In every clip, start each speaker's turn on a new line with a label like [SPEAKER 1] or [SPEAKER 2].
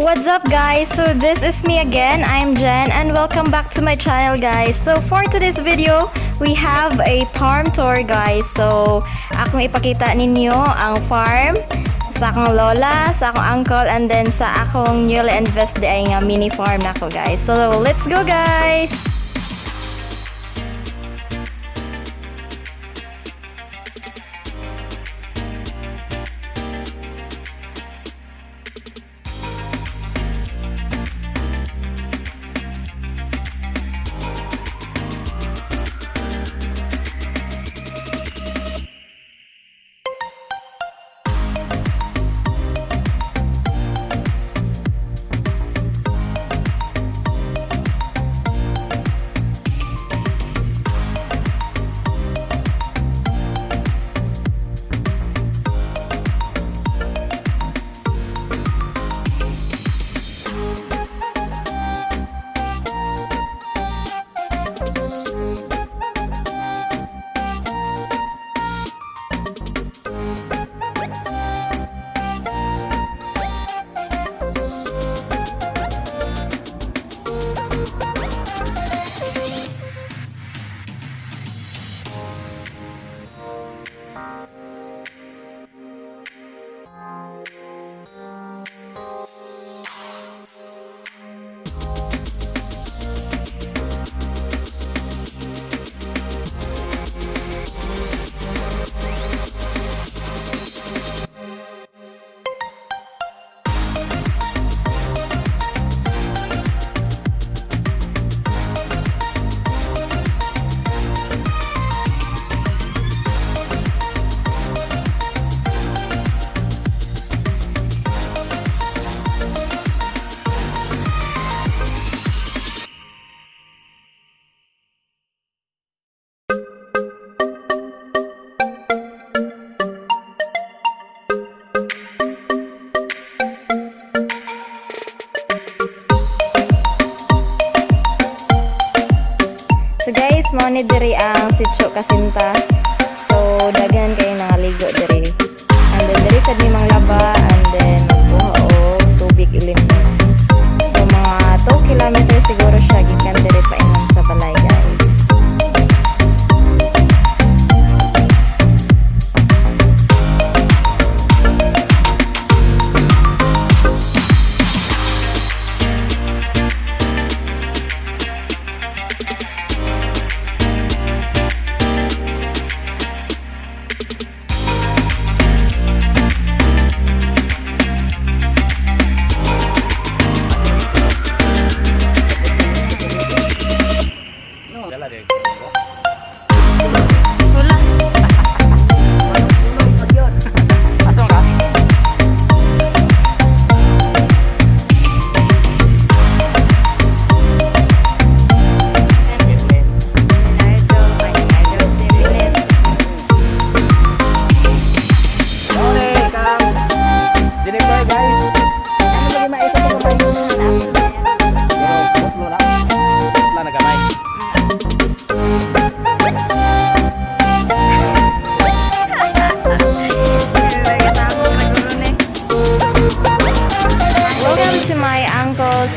[SPEAKER 1] What's up guys? So this is me again, I'm Jen and welcome back to my channel guys. So for today's video, we have a farm tour guys. So akong ipakita ninyo ang farm sa akong lola, sa akong uncle, and then sa akong newly invest di ay nga mini farm nako guys. So let's go guys! So guys, mo ni diri ang sitio Kasinta. So daghan kayo nangaligo diri. And then diri sad ni mga laba and then magbuha og tubig ilim. So mga 2 kilometers siguro siya gikan diri pa ingon sa balay guys.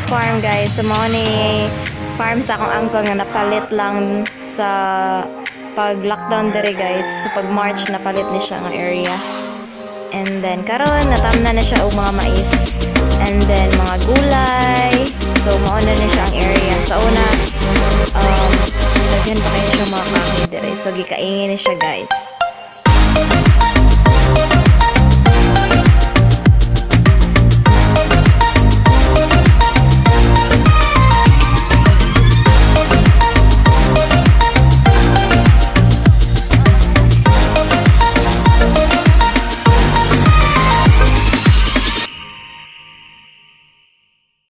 [SPEAKER 1] Farm guys, so mo ni farm sa akong uncle nga napalit lang sa pag lockdown dere guys. So pag March napalit ni siya nga area, and then karon natamna na siya og mga mais and then mga gulay. So mao na siya ang area sa una. Daghan pa kayo siya mga kahoy dere, so gikaingin ni siya guys.